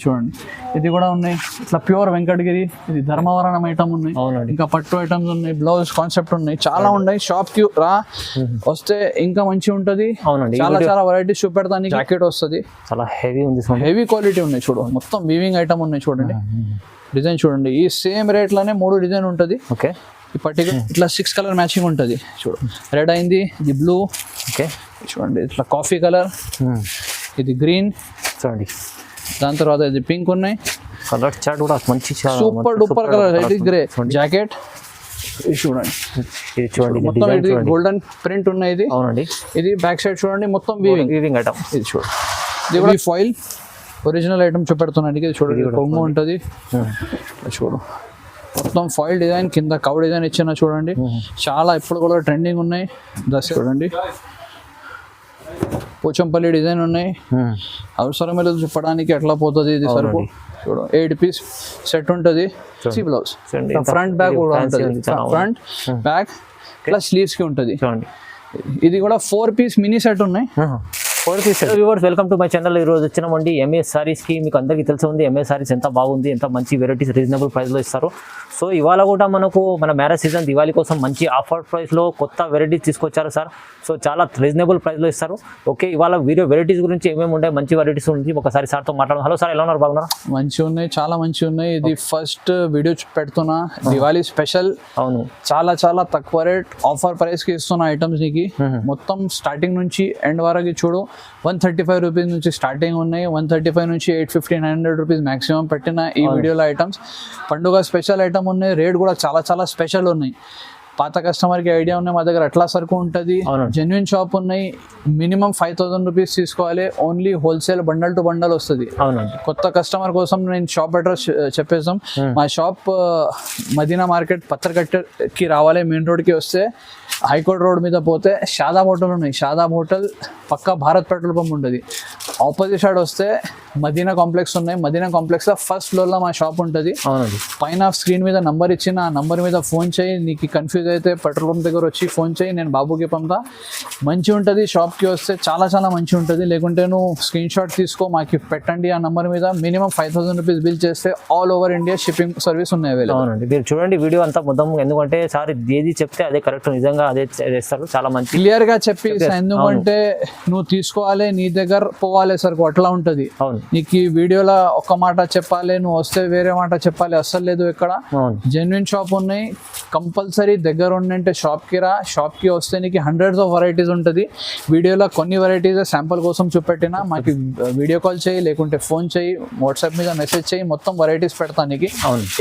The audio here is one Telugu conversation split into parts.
చూడండి ఇది కూడా ఉన్నాయి. ఇట్లా ప్యూర్ వెంకటగిరి, ఇది ధర్మవరం ఐటమ్ ఉన్నాయి, ఇంకా పట్టు ఐటమ్స్ ఉన్నాయి, బ్లౌజ్ కాన్సెప్ట్ ఉన్నాయి, చాలా ఉన్నాయి. షాప్ కి రా వస్తే ఇంకా మంచిగా ఉంటది. చాలా చాలా వెరైటీస్ చూపెడతాను. జాకెట్ వస్తుంది, చాలా హెవీ ఉంది, హెవీ క్వాలిటీ ఉన్నాయి. చూడు మొత్తం వీవింగ్ ఐటమ్ ఉన్నాయి. చూడండి డిజైన్ చూడండి, ఈ సేమ్ రేట్ లోనే 3 డిజైన్ ఉంటది. ఓకే, ఈ పర్టికులర్ ఇట్లా 6 కలర్ మ్యాచింగ్ ఉంటుంది. చూడు రెడ్ అయింది, ఇది బ్లూ, ఓకే చూడండి ఇట్లా కాఫీ కలర్, ఇది గ్రీన్ చూడండి, దాని తర్వాత ఇది పింక్ ఉన్నాయి. కలర్ చార్ట్ కూడా మంచి సూపర్ డూపర్ కలర్. ఇది గ్రే జాకెట్, ఇది చూడండి, ఇది చూడండి మొత్తం ఇది గోల్డెన్ ప్రింట్ ఉన్నాయి. ఇది అవునండి, ఇది బ్యాక్ సైడ్ చూడండి మొత్తం వీవింగ్ ఐటమ్. ఇది చూడండి, ఇది కూడా ఫాయిల్ ఒరిజినల్ ఐటమ్ చూపెడుతున్నాను. ఇది చూడండి కొమ్ము ఉంటుంది. చూడు మొత్తం ఫాయిల్ డిజైన్, కింద కవ్ డిజైన్ ఇచ్చిన చూడండి, చాలా ఇప్పుడు కూడా ట్రెండింగ్ ఉన్నాయి. దశ చూడండి పోచంపల్లి డిజైన్ ఉన్నాయి. అవసరం లేదు చెప్పడానికి ఎట్లా పోతుంది ఇది సరుకు. చూడు 8 పీస్ సెట్ ఉంటుంది. బ్లౌజ్ ఫ్రంట్ బ్యాక్ కూడా ఉంటుంది, ఫ్రంట్ బ్యాక్ ప్లస్ స్లీవ్స్ కి ఉంటుంది. ఇది కూడా 4 పీస్ మినీ సెట్ ఉన్నాయి. 4 piece viewers, welcome to my channel. ఈ రోజు వచ్చినామండి ఎంఏఎస్ సారీస్కి. మీకు అందరికీ తెలిసి ఉంది ఎంఏఎస్ సారీస్ ఎంత బాగుంది, ఎంత మంచి వెరైటీస్ రీజనబుల్ ప్రైస్లో ఇస్తారు. సో ఇవాళ కూడా మనకు మన మ్యారేజ్ సీజన్ దివాళీ కోసం మంచి ఆఫర్ ప్రైస్లో కొత్త వెరైటీస్ తీసుకొచ్చారు సార్. సో చాలా రీజనబుల్ ప్రైస్లో ఇస్తారు. ఓకే, ఇవాళ వీడియో వెరైటీస్ గురించి ఏమేమి ఉంటాయి, మంచి వెరైటీస్ గురించి ఒకసారి సార్తో మాట్లాడదాం. హలో సార్, ఎలా ఉన్నారు? బాగున్నారా? మంచిగా ఉన్నాయి, చాలా మంచిగా ఉన్నాయి. ఇది ఫస్ట్ వీడియో పెడుతున్నా, దివాళీ స్పెషల్. అవును, చాలా చాలా తక్కువ రేట్ ఆఫర్ ప్రైస్కి ఇస్తున్నా ఐటమ్స్ నీకు. మొత్తం స్టార్టింగ్ నుంచి ఎండ్ వరకు చూడు. 135 రూపీస్ నుంచి స్టార్టింగ్ ఉన్నాయి. 135 నుంచి 850-900 రూపీస్ మాక్సిమం పెట్టిన ఈ వీడియోలో ఐటమ్స్. పండుగ స్పెషల్ ఐటమ్ ఉన్నాయి, రేట్ కూడా చాలా చాలా స్పెషల్ ఉన్నాయి. పాత కస్టమర్కి ఐడియా ఉన్నాయి మా దగ్గర ఎట్లా సరుకు ఉంటుంది. జెన్యున్ షాప్ ఉన్నాయి. మినిమం 5000 రూపీస్ తీసుకోవాలి. Only wholesale bundle to bundle వస్తుంది. కొత్త కస్టమర్ కోసం నేను షాప్ అడ్రస్ చెప్పేసాం. మా షాప్ మదీనా మార్కెట్ పత్తర్కట్టకి రావాలి. మెయిన్ రోడ్కి వస్తే హైకోర్ట్ రోడ్ మీద పోతే షాదాబ్ హోటల్ ఉన్నాయి. షాదాబ్ హోటల్ పక్క భారత్ పెట్రోల్ పంప్ ఉంటుంది. ఆపోజిట్ సైడ్ వస్తే మదీనా కాంప్లెక్స్ ఉన్నాయి. మదీనా కాంప్లెక్స్ లో ఫస్ట్ ఫ్లోర్ లో మా షాప్ ఉంటుంది. పైన స్క్రీన్ మీద నంబర్ ఇచ్చిన ఆ నంబర్ మీద ఫోన్ చేయి. నీకు కన్ఫ్యూజ్ అయితే పెట్రోల్ పంప్ దగ్గర వచ్చి ఫోన్ చేయి, నేను బాబుకి పంపుతా. మంచి ఉంటుంది. షాప్ కి వస్తే చాలా చాలా మంచి ఉంటుంది. లేకుంటే నువ్వు స్క్రీన్ షాట్ తీసుకో, మాకు పెట్టండి ఆ నంబర్ మీద. మినిమం 5000 రూపీస్ బిల్ చేస్తే all over India shipping service ఉన్నాయి అవైలబుల్. అవునండి, మీరు చూడండి వీడియో అంతా మొత్తం, ఎందుకంటే సార్ ఏది చెప్తే అదే కరెక్ట్, నిజంగా అదే చేస్తారు. చాలా మంచి క్లియర్ గా చెప్పి, ఎందుకంటే నువ్వు తీసుకోవాలి, నీ దగ్గర పోవాలి సరుకు అట్లా ఉంటది. నీకు ఈ వీడియోలో ఒక మాట చెప్పాలి, నువ్వు వస్తే వేరే మాట చెప్పాలి, అస్సలు లేదు. ఇక్కడ జెన్యున్ షాప్ ఉన్నాయి. కంపల్సరీ దగ్గర ఉండంటే షాప్ కి రా. షాప్ కి వస్తే నీకు హండ్రెడ్స్ ఆఫ్ వెరైటీస్ ఉంటుంది. వీడియోలో కొన్ని వెరైటీస్ శాంపుల్ కోసం చూపెట్టినా, మాకు వీడియో కాల్ చేయి, లేకుంటే ఫోన్ చేయి, వాట్సాప్ మీద మెసేజ్ చేయి, మొత్తం వెరైటీస్ పెడతా నీకు.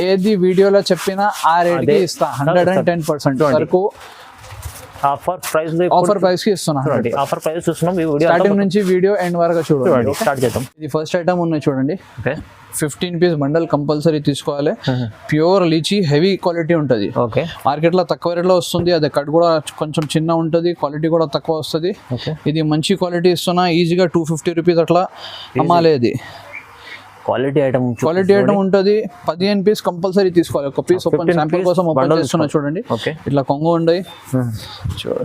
ఏది వీడియోలో చెప్పినా ఆ రేట్ కి ఇస్తా. 110% వరకు ఆఫర్ ప్రైస్ కి ఇస్తున్నాం. ఆఫర్ ప్రైస్ చూస్తున్నాం. స్టార్టింగ్ నుంచి వీడియో ఎండ్ వరకు చూడండి. స్టార్ట్ చేద్దాం. ఇది ఫస్ట్ ఐటమ్ ఉన్నాయి చూడండి. 15 పీస్ బండల్ కంపల్సరీ తీసుకోవాలి. ప్యూర్ లీచీ హెవీ క్వాలిటీ ఉంటుంది. మార్కెట్ లో తక్కువ రేట్ లో వస్తుంది. అది కట్ కూడా కొంచెం చిన్న ఉంటుంది, క్వాలిటీ కూడా తక్కువ వస్తుంది. ఇది మంచి క్వాలిటీ ఇస్తున్నా. ఈజీగా 250 రూపీస్ అట్లా అమ్మాలి. అది క్వాలిటీ ఐటమ్ ఉంటుంది. 15 పీస్ కంపల్సరీ తీసుకోవాలి. ఒక పీస్ ఓపెన్ శాంపుల్ కోసం ఓపెన్ చేస్తున్నా చూడండి. ఇట్లా కొంగు ఉండే చూడు,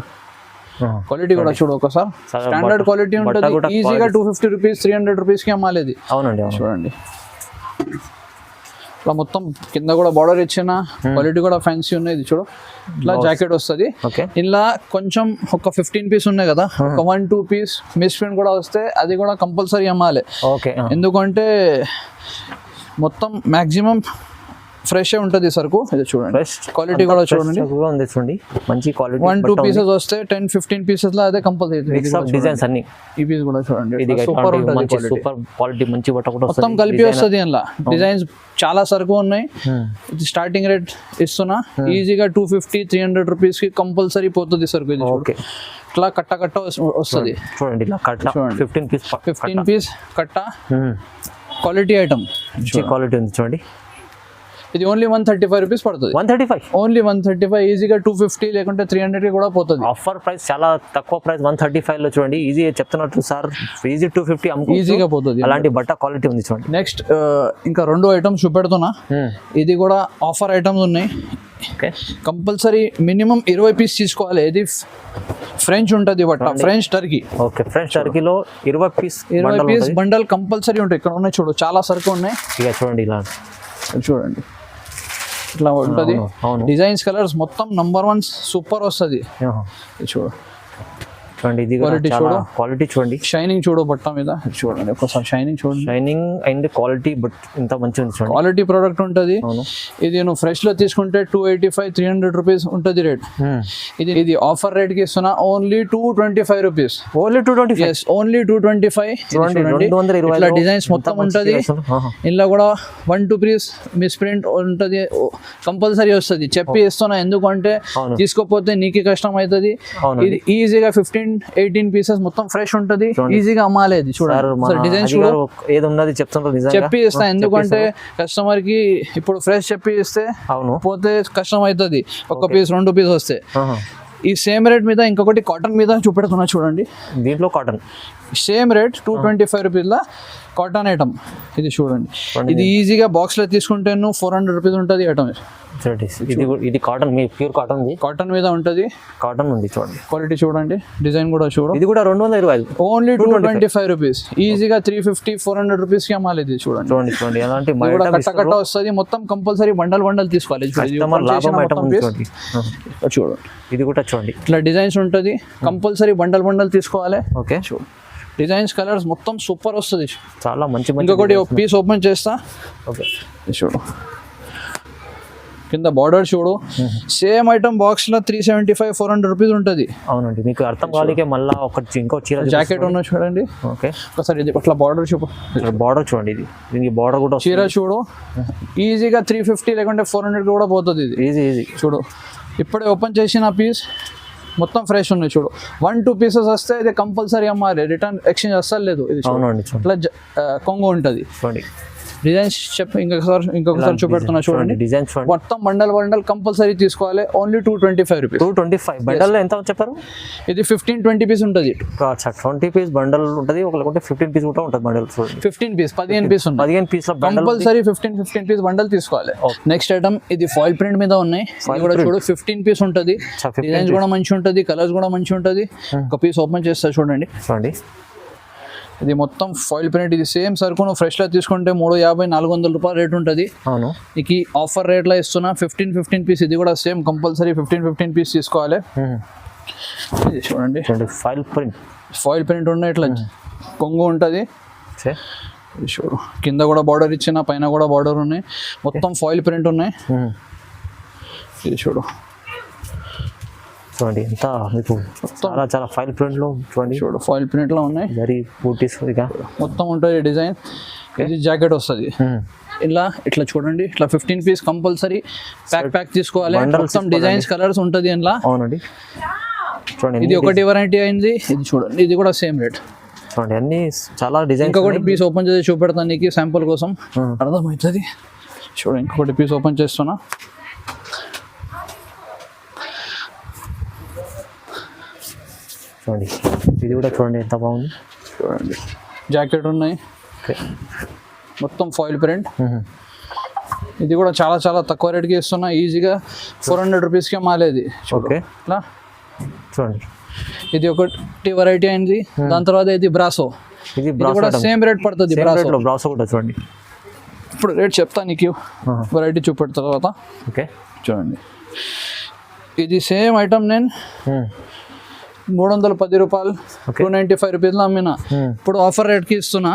క్వాలిటీ కూడా చూడు ఒకసారి. స్టాండర్డ్ క్వాలిటీ ఉంటుంది. ఈజీగా 250 రూపీస్ 300 రూపీస్ కి అమ్మాలి. అవునండి, చూడండి ఇట్లా మొత్తం కింద కూడా బార్డర్ ఇచ్చిన, క్వాలిటీ కూడా ఫ్యాన్సీ ఉన్నాయి. ఇది చూడు, ఇట్లా జాకెట్ వస్తుంది. ఇలా కొంచెం ఒక 15 పీస్ ఉన్నాయి కదా, ఒక 1-2 పీస్ మిస్ ప్రింట్ కూడా వస్తే అది కూడా కంపల్సరీ అమ్మాలి. ఎందుకంటే మొత్తం మాక్సిమం ఫ్రెష్ ఉంటుంది సరుకు. ఇది చూడండి, క్వాలిటీ కూడా చూడండి, మంచి క్వాలిటీ. 1-2 పీసెస్ వస్తే 10-15 పీసెస్ లో అదే కంపల్సరీ. డిజైన్స్ అన్ని ఈ పీస్ కూడా చూడండి, సూపర్ ఉంటుంది. సూపర్ క్వాలిటీ, మంచి బట్ట కూడా మొత్తం కలిపి వస్తుంది. అందులో డిజైన్స్ చాలా సరుకు ఉన్నాయి. ఇది స్టార్టింగ్ రేట్ ఇస్తున్నా. ఈజీగా 250-300 రూపీస్ కి కంపల్సరీ పోతుంది సరుకు. ఇది ఇట్లా కట్ట వస్తుంది చూడండి. 15 పీస్ కట్ట, క్వాలిటీ ఐటమ్, క్వాలిటీ ఉంది చూడండి. ఇది ఓన్లీ 135 రూపీస్ పడుతుంది. 135 ఓన్లీ 135. ఈజీగా 250 లేకుంటే 300 కి కూడా పోతుంది. ఆఫర్ ప్రైస్ చాలా తక్కువ ప్రైస్ 135 లో చూడండి. ఈజీ చెప్తున్నట్టు సార్, ఈజీ 250 ఈజీగా పోతుంది. అలాంటి బట్ట క్వాలిటీ ఉంది చూడండి. నెక్స్ట్ ఇంకా 2 ఐటమ్స్ చూపెడుతున్నా. ఇది కూడా ఆఫర్ ఐటమ్స్ ఉన్నాయి. కంపల్సరీ మినిమం 20 పీస్ తీసుకోవాలి. ఇది ఫ్రెంచ్ ఉంటుంది బట్ట, ఫ్రెంచ్ టర్కీ. ఓకే, ఫ్రెంచ్ టర్కీలో 20 పీస్ బండల్ కంపల్సరీ ఉంటాయి. ఇక్కడ ఉన్నాయి చూడు, చాలా సరుకు ఉన్నాయి. ఇక చూడండి, ఇలా చూడండి ఇట్లా ఉంటుంది. డిజైన్స్ కలర్స్ మొత్తం నంబర్ 1 సూపర్ వస్తుంది. చూడు చూడండి, ఇది క్వాలిటీ చూడండి, షైనింగ్ చూడు బట్ట మీద చూడండి ఒకసారి, షైనింగ్ చూడండి, షైనింగ్ అండ్ క్వాలిటీ బట్ ఇంత మంచిగా ఉంది చూడండి. క్వాలిటీ ప్రోడక్ట్ ఉంటుంది. ఇది నువ్వు ఫ్రెష్ లో తీసుకుంటే 285-300 రూపీస్ ఉంటుంది రేట్. ఇది ఆఫర్ రేట్ కి ఇస్తున్నా, ఓన్లీ 225 రూపీస్. ఓన్లీ 225? ఓన్లీ 225. ఇట్లా డిజైన్స్ మొత్తం ఉంటుంది. ఇందులో కూడా 1-2 పీస్ మిస్ ప్రింట్ ఉంటుంది, కంపల్సరీ వస్తుంది. చెప్పి ఇస్తున్నా, ఎందుకంటే తీసుకోపోతే నీకు కష్టం అవుతుంది. ఇది ఈజీగా 15-18 పీసెస్ మొత్తం ఫ్రెష్ ఉంటది, ఈజీగా అమ్మాలేదు. చూడండి డిజైన్స్ ఏది ఉన్నది చెప్తుంటారు, చెప్పి ఇస్తా. ఎందుకంటే కస్టమర్ కి ఇప్పుడు ఫ్రెష్ చెప్పి ఇస్తే పోతే కష్టం అవుతుంది. 1 పీస్ 2 పీస్ వస్తే. ఈ సేమ్ రేట్ మీద ఇంకొకటి కాటన్ మీద చూపెడుతున్నా చూడండి. దీంట్లో కాటన్ సేమ్ రేట్ 225 రూపీస్ లా కాటన్ ఐటమ్. ఇది చూడండి, ఇది ఈజీగా బాక్స్ లో తీసుకుంటే 400 రూపీస్ ఉంటుంది ఐటమ్. ఇది కాటన్, మీ ప్యూర్ కాటన్, కాటన్ మీద ఉంటుంది. కాటన్ ఉంది చూడండి, క్వాలిటీ చూడండి, డిజైన్ కూడా చూడండి. ఇది కూడా 225, ఓన్లీ 225 రూపీస్. ఈజీగా 350-400 రూపీస్ కి అమ్మాలి. ఇది చూడండి చూడండి, ఎలాంటి కట్ట వస్తుంది. మొత్తం కంపల్సరీ బండల్ తీసుకోవాలి. చూడండి, ఇది కూడా చూడండి, ఇట్లా డిజైన్స్ ఉంటుంది. కంపల్సరీ బండల్ తీసుకోవాలి. ఓకే, డిజైన్స్ కలర్స్ మొత్తం సూపర్ వస్తుంది, చాలా మంచి. ఇంకొకటి పీస్ ఓపెన్ చేస్తా. ఓకే, చూడు కింద బార్డర్ చూడు. సేమ్ ఐటమ్ బాక్స్ లో 375-400 రూపీస్ ఉంటుంది. అవునండి, మీకు అర్థం కావాలికే మళ్ళీ ఇంకో చీర జాకెట్ ఉన్నా చూడండి. ఓకే, ఒకసారి ఇది అట్లా బార్డర్ చూపు, బార్డర్ చూడండి. ఇది దీనికి బార్డర్ కూడా చీర చూడు, ఈజీగా 350 లేకుంటే 400 కూడా పోతుంది. ఇది ఈజీ చూడు. ఇప్పుడే ఓపెన్ చేసిన పీస్ మొత్తం ఫ్రెష్ ఉన్నాయి. చూడు 1-2 పీసెస్ వస్తే ఇది కంపల్సరీ అమ్మాలి, రిటర్న్ ఎక్స్చేంజ్ అస్సలు లేదు. ఇది ఇట్లా కొంగు ఉంటుంది. డిజైన్స్ ఇంకొకసారి చూపెడుతున్నా చూడండి. డిజైన్స్ మొత్తం బండల్ కంపల్సరీ తీసుకోవాలి. Only 225 rupees. 225 బండల్ ఎంత చెప్పారు? ఇది 15-20 పీస్ ఉంటుంది. 20 పీస్ బండల్ ఉంటుంది, ఒకటి 15 పీస్ కూడా ఉంటుంది బండల్. 15 పీస్ 15 పీస్ ఉంటుంది. 15 పీస్ కంపల్సరీ 15 పీస్ బండల్ తీసుకోవాలి. నెక్స్ట్ ఐటమ్ ఇది ఫాయిల్ ప్రింట్ మీద ఉన్నాయి. ఇది కూడా చూడు 15 పీస్ ఉంటుంది. డిజైన్స్ కూడా మంచి ఉంటుంది, కలర్స్ కూడా మంచి ఉంటుంది. ఒక పీస్ ఓపెన్ చేస్తా చూడండి. ఇది మొత్తం ఫాయిల్ ప్రింట్. ఇది సేమ్ సరుకు నువ్వు ఫ్రెష్ లో తీసుకుంటే 350-400 రూపాయలు రేట్ ఉంటుంది. అవును, నీకు ఆఫర్ రేట్ లో ఇస్తున్నా 15 పీస్. ఇది కూడా సేమ్ కంపల్సరీ 15 పీస్ తీసుకోవాలి. ఇది చూడండి, ఫాయిల్ ప్రింట్ ఉన్నాయి. ఇట్లా కొంగు ఉంటుంది. చూడు కింద కూడా బార్డర్ ఇచ్చిన, పైన కూడా బార్డర్ ఉన్నాయి. మొత్తం ఫాయిల్ ప్రింట్ ఉన్నాయి. ఇది చూడు చూడండి, ఎంత మీకు చాలా ఫాయిల్ ప్రింట్ లో చూడు ఫాయిల్ ప్రింట్ లో ఉన్నాయి. మొత్తం ఉంటుంది డిజైన్. ఇది జాకెట్ వస్తుంది. ఇట్లా చూడండి, ఇట్లా 15 పీస్ కంపల్సరీ ప్యాక్ తీసుకోవాలి. మొత్తం డిజైన్స్ కలర్స్ ఉంటుంది ఇంట్లో. అవునండి చూడండి, ఇది ఒకటి వెరైటీ అయింది. ఇది చూడండి, ఇది కూడా సేమ్ రేట్. చూడండి అన్ని చాలా డిజైన్. ఇంకొకటి పీస్ ఓపెన్ చేసి చూపెడతాను నీకు శాంపుల్ కోసం, అర్థమవుతుంది. చూడండి ఇంకొకటి పీస్ ఓపెన్ చేస్తున్నా. చూడండి, ఇది కూడా చూడండి ఎంత బాగుంది. చూడండి జాకెట్ ఉన్నాయి, మొత్తం ఫాయిల్ ప్రింట్. ఇది కూడా చాలా తక్కువ రేట్కి ఇస్తున్నా. ఈజీగా 400 రూపీస్కి అమ్మాలేదు. ఓకే, ఇట్లా చూడండి, ఇది ఒకటి వెరైటీ అయింది. దాని తర్వాత ఇది బ్రాసో. ఇది కూడా సేమ్ రేట్ పడుతుంది. బ్రాసో కూడా చూడండి. ఇప్పుడు రేట్ చెప్తా నీకు, వెరైటీ చూపెట్టిన తర్వాత. ఓకే, చూడండి ఇది సేమ్ ఐటమ్ నేను 310 రూపాయలు 295 రూపీస్లో అమ్మినా. ఇప్పుడు ఆఫర్ రేట్కి ఇస్తున్నా.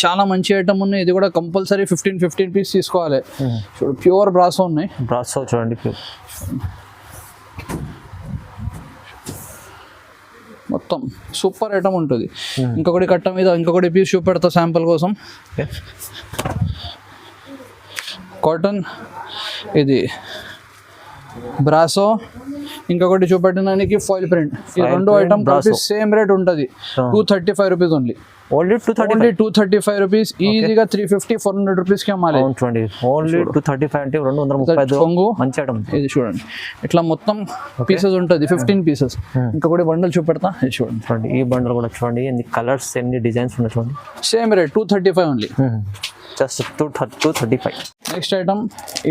చాలా మంచి ఐటమ్ ఉన్నాయి. ఇది కూడా కంపల్సరీ 15 పీస్ తీసుకోవాలి. చూడు ప్యూర్ బ్రాసో ఉన్నాయి. బ్రాసో చూడండి, మొత్తం సూపర్ ఐటమ్ ఉంటుంది. ఇంకొకటి కట్ట మీద ఇంకొకటి పీస్ చూపెడతా శాంపుల్ కోసం. కాటన్, ఇది బ్రాసో, ఇంకొకటి చూపెట్టడానికి ఫాయిల్ ప్రింట్. ఈ రెండు ఐటమ్ కలిపి సేమ్ రేట్ ఉంటుంది. 235 రూపీస్ ఓన్లీ. Only 235 rupees. ఈజీగా 350-400 రూపీస్కి అమ్మాలి. చూడండి, ఓన్లీ 235 అంటే 235. మంచి ఐటమ్. ఇది చూడండి, ఇట్లా మొత్తం పీసెస్ ఉంటుంది, 15 పీసెస్. ఇంకొకటి బండల్ చూపెడతా. ఇది చూడండి, ఈ బండల్ కూడా చూడండి, ఎన్ని కలర్స్ ఎన్ని డిజైన్స్ ఉన్నాయి చూడండి. Same rate 235 only. Just 235. Next item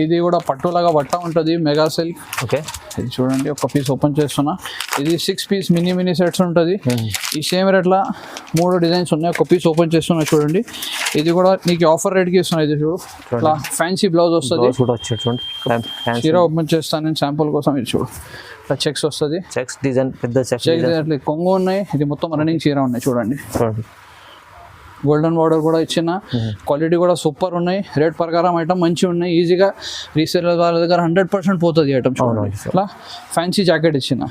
ఇది కూడా పట్టులాగా బట్ట ఉంటుంది, మెగా సిల్క్. ఓకే, ఇది చూడండి, ఒక పీస్ ఓపెన్ చేస్తున్నా. ఇది 6 పీస్ మినీ సెట్స్ ఉంటుంది. ఈ సేమ్ రేట్లా 3 డిజైన్స్ ఉన్నాయి. ఒక పీస్ ఓపెన్ చేస్తున్నా చూడండి. ఇది కూడా నీకు ఆఫర్ రేట్కి ఇస్తున్నా. ఇది చూడు, ఇట్లా ఫ్యాన్సీ బ్లౌజ్ వస్తుంది. చీర ఓపెన్ చేస్తాను నేను శాంపుల్ కోసం. ఇది చూడు, ఇట్లా చెక్స్ వస్తుంది. చెక్స్ డిజైన్, పెద్ద చెక్స్ కొంగు ఉన్నాయి. ఇది మొత్తం రన్నింగ్ చీర ఉన్నాయి చూడండి. గోల్డెన్ బార్డర్ కూడా ఇచ్చిన, క్వాలిటీ కూడా సూపర్ ఉన్నాయి. రేట్ ప్రకారం ఐటమ్ మంచిగా ఉన్నాయి. ఈజీగా రీసేలర్ వాళ్ళ దగ్గర 100% పోతుంది ఐటమ్. ఇట్లా ఫ్యాన్సీ జాకెట్ ఇచ్చిన.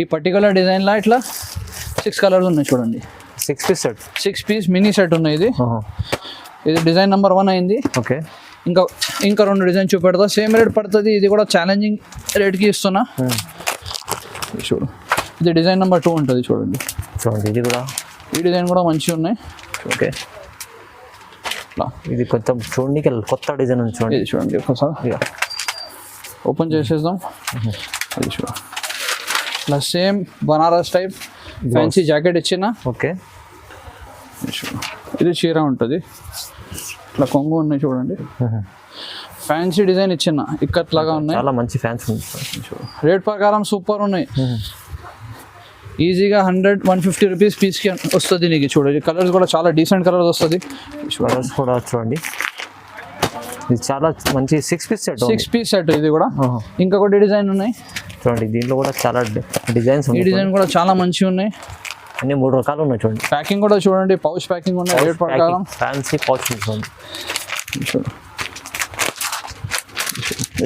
ఈ పర్టికులర్ డిజైన్లో ఇట్లా 6 కలర్స్ ఉన్నాయి చూడండి. 6 పీస్ మినీ సెట్ ఉన్నాయి. ఇది డిజైన్ నెంబర్ 1 అయింది. ఓకే, ఇంకా 2 డిజైన్ చూపెడతా. సేమ్ రేట్ పడుతుంది. ఇది కూడా ఛాలెంజింగ్ రేట్కి ఇస్తున్నా. చూడు, ఇది డిజైన్ నెంబర్ 2 ఉంటుంది చూడండి. ఇది కూడా, ఈ డిజైన్ కూడా మంచిగా ఉన్నాయి. ఓకే, ఇది కొంచెం చూడండి కొత్త డిజైన్ ఉంది చూడండి. ఇది చూడండి, ఒకసారి ఓపెన్ చేసేద్దాం. ఇది చూడ, ఇట్లా same Banaras type fancy jacket ఇచ్చిన. ఓకే, ఇది చీర ఉంటుంది. ఇట్లా కొంగు ఉన్నాయి చూడండి. ఫ్యాన్సీ డిజైన్ ఇచ్చిన, ఇక్కట్లాగా ఉన్నాయి. చాలా మంచి ఫ్యాన్సీ ఉంది. రేట్ ప్రకారం సూపర్ ఉన్నాయి. ఈజీగా 100-150 రూపీస్ పీస్కి వస్తుంది నీకు. చూడండి, కలర్స్ కూడా చాలా డీసెంట్ కలర్స్ వస్తుంది. కలర్స్ కూడా చూడండి, ఇది చాలా మంచి 6 పీస్ సెట్. ఇది కూడా ఇంకొకటి డిజైన్ ఉన్నాయి చూడండి. దీంట్లో కూడా చాలా డిజైన్స్ ఉన్నాయి. ఈ డిజైన్ కూడా చాలా మంచిగా ఉన్నాయి. అన్ని 3 రకాలు ఉన్నాయి చూడండి. ప్యాకింగ్ కూడా చూడండి, పౌచ్ ప్యాకింగ్ ఉన్నాయి. రేట్ ప్రకారం ఫ్యాన్సీ పౌచ్ చూడండి.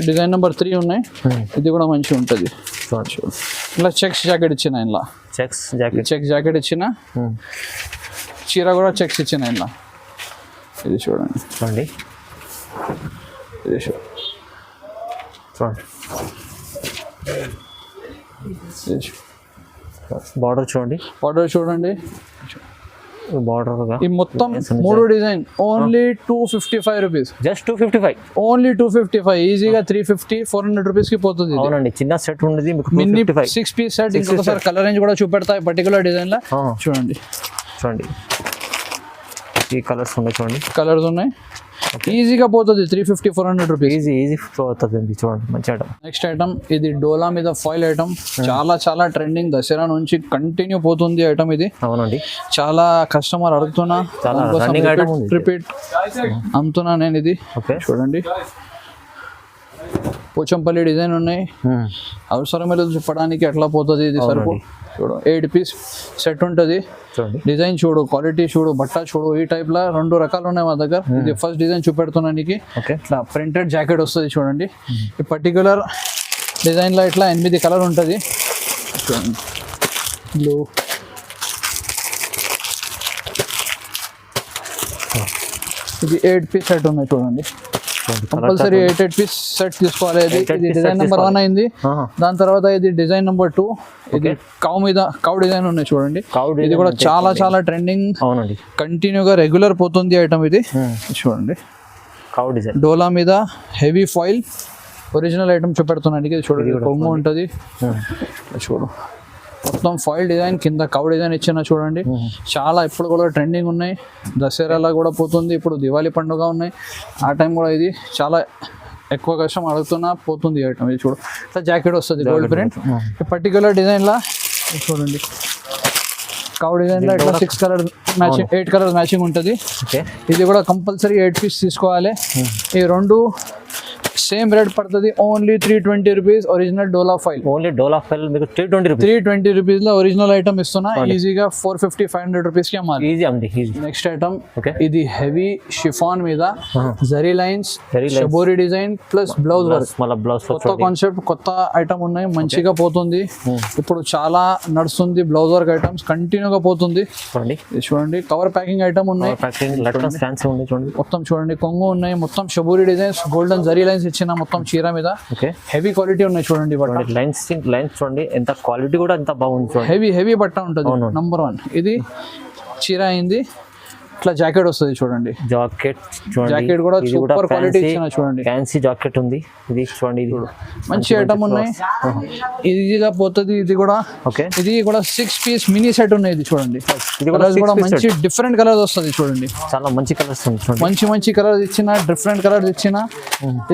డిజైన్ నెంబర్ 3 ఉన్నాయి. ఇది కూడా మంచిగా ఉంటుంది. ఇలా చెక్స్ జాకెట్ ఇచ్చిన, ఇలా చెక్స్ జాకెట్ ఇచ్చిన. చీర కూడా చెక్స్ ఇచ్చిన ఇలా. ఇది చూడండి, ఇది బార్డర్ చూడండి. బార్డర్ ఈ మొత్తం 3 design only 255 rupees. Just 255, only 255. ఈజీగా 350-400 రూపీస్ కి పోతుంది. అవునండి, చిన్న సెట్ ఉండేది మినీ 6 పీస్ సెట్. ఇంకొకసారి కలర్ రేంజ్ కూడా చూపెడతాయి పర్టికులర్ డిజైన్ లో. చూడండి, ఈ కలర్స్ ఉన్నాయి చూడండి. కలర్స్ ఉన్నాయి. ఈజీగా పోతుంది 350-400 రూపీస్. ఈజీ పోతుంది చూడండి. మంచి ఐటమ్. నెక్స్ట్ ఐటమ్ ఇది డోలా మీద ఫాయిల్ ఐటమ్. చాలా ట్రెండింగ్. దసరా నుంచి కంటిన్యూ పోతుంది ఐటమ్ ఇది. అవునండి, చాలా కస్టమర్ అడుగుతున్నా, రిపీట్ అమ్ముతున్నా నేను. ఇది చూడండి, పోచంపల్లి డిజైన్ ఉన్నాయి. అవసరమే లేదు చెప్పడానికి, ఎట్లా పోతుంది ఇది సరుకు. చూడు, 8 పీస్ సెట్ ఉంటుంది. డిజైన్ చూడు, క్వాలిటీ చూడు, బట్ట చూడు. ఈ టైప్ లా 2 రకాలు ఉన్నాయి మా దగ్గర. ఇది ఫస్ట్ డిజైన్ చూపెడుతున్నా నీకు. ఇట్లా ప్రింటెడ్ జాకెట్ వస్తుంది చూడండి. ఈ పర్టికులర్ డిజైన్ లో ఇట్లా 8 కలర్ ఉంటుంది చూడండి. బ్లూ, ఇది 8 పీస్ సెట్ ఉన్నాయి చూడండి. కంపల్సరీ 8 పీస్ సెట్ తీసుకోవాలి. ఇది డిజైన్ నెంబర్ 1 అయింది. దాని తర్వాత ఇది డిజైన్ నెంబర్ 2. ఇది కౌ డిజైన్ ఉన్నాయి చూడండి. ఇది కూడా చాలా ట్రెండింగ్. అవునండి, కంటిన్యూగా రెగ్యులర్ పోతుంది ఐటమ్ ఇది. చూడండి, కౌ డిజైన్ డోలా మీద హెవీ ఫాయిల్ ఒరిజినల్ ఐటమ్ చూపెడుతున్నాను. ఇది చూడండి, కొంగు ఉంటుంది. చూడు, మొత్తం ఫాయిల్ డిజైన్ కింద కౌ డిజైన్ ఇచ్చిన చూడండి. చాలా ఇప్పుడు కూడా ట్రెండింగ్ ఉన్నాయి. దసరాలో కూడా పోతుంది. ఇప్పుడు దివాళీ పండుగ ఉన్నాయి, ఆ టైం కూడా ఇది చాలా ఎక్కువ కష్టం అడుగుతున్నా పోతుంది ఐటమ్. ఇది చూడు, ఇట్లా జాకెట్ వస్తుంది గోల్డ్ ప్రింట్. పర్టికులర్ డిజైన్లా చూడండి, కౌ డిజైన్లో ఇట్లా 6 కలర్ మ్యాచింగ్, 8 కలర్ మ్యాచింగ్ ఉంటుంది. ఇది కూడా కంపల్సరీ 8 పీస్ తీసుకోవాలి. ఈ 2 సేమ్ రేట్ పడుతుంది. Only 320 rupees. ఒరిజినల్ డోలా ఫైల్. ఓన్లీ డోలా ఫైల్ మీకు 320 రూపీస్ లో ఒరిజినల్ ఐటమ్ ఇస్తున్నా. ఈజీగా 450-500 రూపీస్ కి అమ్మాలి. ఈజీ అండి. నెక్స్ట్ ఐటమ్ ఇది హెవీ షిఫాన్ మీద zari lines, షబోరి design plus blouse work. కొత్త కాన్సెప్ట్, కొత్త ఐటమ్ ఉన్నాయి. మంచిగా పోతుంది. ఇప్పుడు చాలా నడుస్తుంది బ్లౌజ్ వర్క్ ఐటమ్స్, కంటిన్యూగా పోతుంది. చూడండి, కవర్ ప్యాకింగ్ ఐటమ్ ఉన్నాయి. మొత్తం చూడండి, కొంగు ఉన్నాయి. మొత్తం షబోరి డిజైన్స్, గోల్డెన్ జరీ లైన్స్ ఇచ్చిన మొత్తం చీర మీద. హెవీ క్వాలిటీ ఉన్నాయి చూడండి. లైన్స్ చూడండి, ఎంత క్వాలిటీ కూడా ఎంత బాగుంది. హెవీ బట్ట ఉంటుంది. నంబర్ 1 ఇది చీర అయింది. ఇట్లా జాకెట్ వస్తుంది చూడండి. జాకెట్ చూడండి, జాకెట్ కూడా ఇది సూపర్ క్వాలిటీ ఇచ్చిన చూడండి. ఫ్యాన్సీ జాకెట్ ఉంది. ఇది చూడండి, ఇది మంచి ఐటమ్ ఉన్నాయి, ఈజీగా పోతుంది. ఇది కూడా ఓకే, ఇది కూడా 6 పీస్ మినీ సెట్ ఉన్నాయి. ఇది చూడండి, ఇది కూడా కలర్స్ కూడా మంచి డిఫరెంట్ కలర్స్ వస్తుంది చూడండి. చాలా మంచి కలర్స్ ఉంది చూడండి. మంచి కలర్స్ ఇచ్చిన, డిఫరెంట్ కలర్స్ ఇచ్చిన.